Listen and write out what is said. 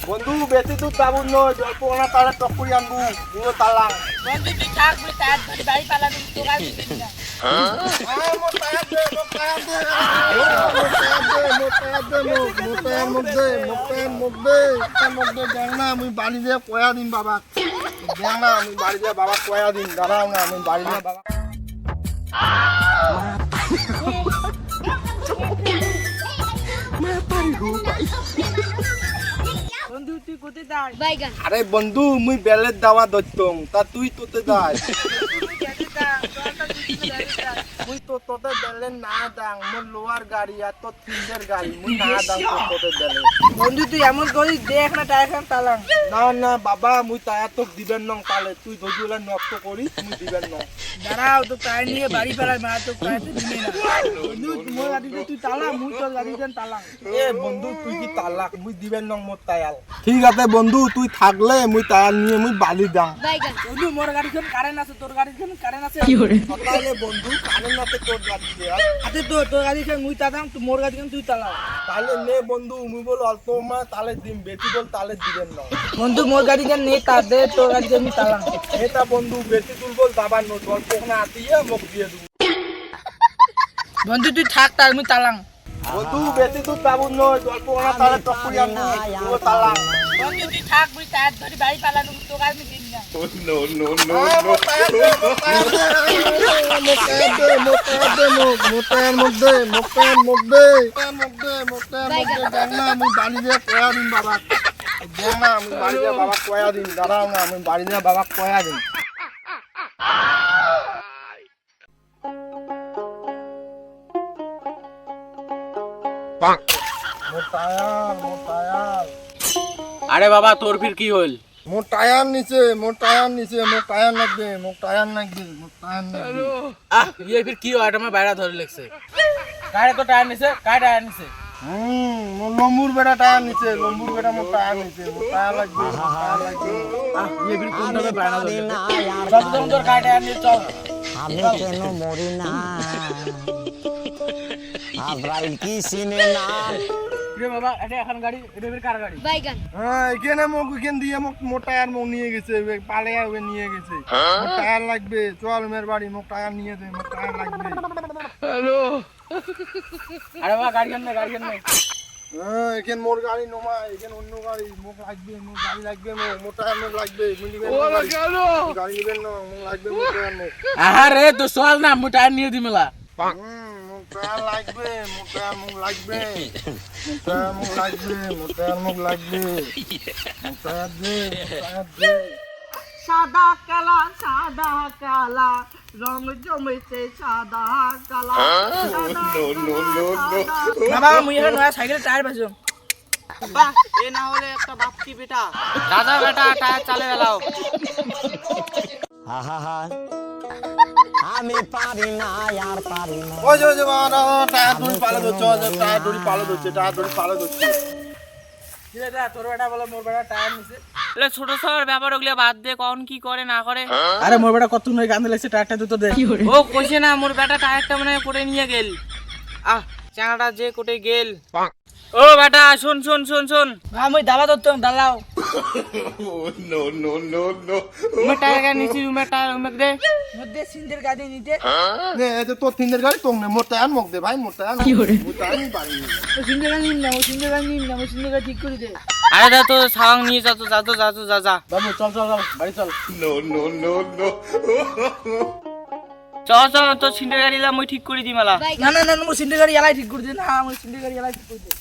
বন্ধু বেশি দূর যাবো নয়, জল্প ওনা তারা টকুরি আনবো পুরো তালা। বন্ধু তুই থাক, তুই তার ধরে বাড়ি পালাবি, তোর আর দিবি না। আমি বাড়ি দিয়ে কয়া দিন বাবা, না আমি বাড়ি দিয়ে বাবা কয়া দিন, দাঁড়াও না আমি বাড়ি দিয়ে বাবা। বন্ধু তুই কোথায় যাস? আরে বন্ধু মুই বেলের দাওয়া ধরতাম, তা তুই তোতে যাস। মুই তো তোতে বেলের না দাং, মোর লোয়ার গাড়ি আর তোর তিনদের গাড়ি, মুই না দাং তোতে বেলে। বন্ধু তুই এমন করিস, দেখ না টায়ার খান তালাম। না না বাবা মুই টায়ার তোক দিবেন নং, তাহলে তুই যদি ওলা নষ্ট করিস মুই দিবেন নং। দাঁড়াও তো টায়ার নিয়ে বাড়ি ফেলার মা তো টায়ার দিবি না। বন্ধু তোমার গাড়িতে তুই তালা, মুই তোর গাড়িতে তালাম। এ বন্ধু তুই কি তালাক, মুই দিবেন নং মোর টায়ার। ঠিক আছে বন্ধু তুই থাকলে মুই টায়ার নিয়ে মুই বালি দাং। বন্ধু মোর গাড়িতে কারেন্ট আছে, তোর গাড়িতে কারেন্ট আছে। তাহলে বন্ধু কারেন্ট আছে তোর গাড়িতে, আতে তো তোর গাড়িতে মুই তালাম, তুই মোর গাড়িতে তুই তালা। তাহলে নে বন্ধু মুই বল অল্প মা তাহলে দিন, বেশি বল তাহলে দিবেন না। বন্ধু মোর গাড়িতে নেই, তার দে তোর গাড়িতে আমি তালাম। এটা বন্ধু বেশি তুল বল দাবার নো, অল্প ওখানে আতিয়ে মুখ দিয়ে দেবো। বন্ধু তুই থাক, তার আমি তালাম। বন্ধু বেশি তুল যাবো নয়, অল্প ওখানে তাহলে টকুরি আনবো পুরো তালা। বন্ধু তুই থাক, তুই টায়ার ধরে বাড়ি পালানো, তোর গাড়ি দিন না। দাঁড়াও না আমি বাড়ি দিয়ে বাবা কয়া দিন। আরে বাবা তোর ফির কি হল? মোর টায়ার নিচে, মোর টায়ার নিচে, মোর টায়ার লাগবে, মোর টায়ার লাগবে, মোর টায়ার লাগবে। ये फिर की হয় আমার বাইরে ধরে লাগছে। কারে তো টায়ার নিছে, কারে টায়ার নিছে? মোর লম্বুর বেটা টায়ার নিচে, লম্বুর বেটা মোর টায়ার নিচে, মোর টায়ার লাগবে, মোর টায়ার লাগবে। ये फिर কোন ভাবে বাইরে ধরে লাগছে? সব তোর কারে টায়ার নিয়ে চল। আমি কেন মরি না, আব্রাইল কি সিনে না। রে বাবা এটা এখন গাড়ি, এটা ফির কার গাড়ি? হ্যাঁ এখানে মোক এখান দিয়ে মোক মোর টায়ার মোক নিয়ে গেছে, পালে নিয়ে গেছে। মোর টায়ার লাগবে, চল মের বাড়ি, মোক টায়ার নিয়ে দে, মোক টায়ার লাগবে। আরে বাবা গাড়ি কেন গাড়ি কেন? হ্যাঁ এখানে মোর গাড়ি নমা, এখানে অন্য গাড়ি, মোক লাগবে, মোক গাড়ি লাগবে, মোর টায়ার মোক লাগবে, মুই নিবেন না গাড়ি নিবেন না, মোক লাগবে মোর টায়ার মোক। আরে তো চল না, মুই টায়ার নিয়ে দিমেলা। মোক টায়ার লাগবে, মোক টায়ার মোক লাগবে, মোক টায়ার মোক লাগবে, মোক টায়ার মোক লাগবে, মোক টায়ার দে, টায়ার দে। সাদা কালা রং জমেছে সাদা কালা। বাবা মুই এখন নয়া সাইকেল টায়ার পাইছো। বাহ এ না হলে একটা বাপ কি বেটা। দাদা বেটা টায়ার চালে বেলাও। আহা আমি পারি না, আর পারি না। ওই যে বাবা টায়ার দড়ি পালে ধরছে, টায়ার দড়ি পালে ধরছে, টায়ার দড়ি পালে ধরছে। কি বেটা তোর বেটা বলে মোর বেটা টায়ার নিছে? এলে ছোট ছোট ব্যাপার ওগুলো বাদ দে, কখন কি করে না করে। আরে মোর বেটা কত নয় গান্ধে লাগছে, টায়ারটা দুটো দে। ও কইছে না মোর বেটা টায়ারটা মানে করে নিয়ে গেল। চাঙাটা যে কোটে গেল। ও বেটা শুন শুন শুন শুন, আমি দালা ধরতাম, দালাও। উমে টায়ার নিছি, উমে টায়ার উমে দে। মধ্যে সিন্ধের গাড়ি নিতে। নে এই যে তোর তিনদের গাড়ি তোর নে, মোর টায়ার মোক দে ভাই, মোর টায়ার মোর টায়ার আমি পারি না। ও সিন্ধের গাড়ি নিন না, ও সিন্ধের গাড়ি নিন না, ও সিন্ধের গাড়ি ঠিক করে দে। আরে দা তো সাং নিয়ে যা তো যা তো যা তো যা যা। বাবু চল চল চল বাড়ি চল। চল চল তো সিন্ডার গাড়ি লা মই ঠিক করে দি মেলা। না না না, ও সিন্ধের গাড়ি এলাই ঠিক করে দে না, ও সিন্ধের গাড়ি এলাই ঠিক করে দে।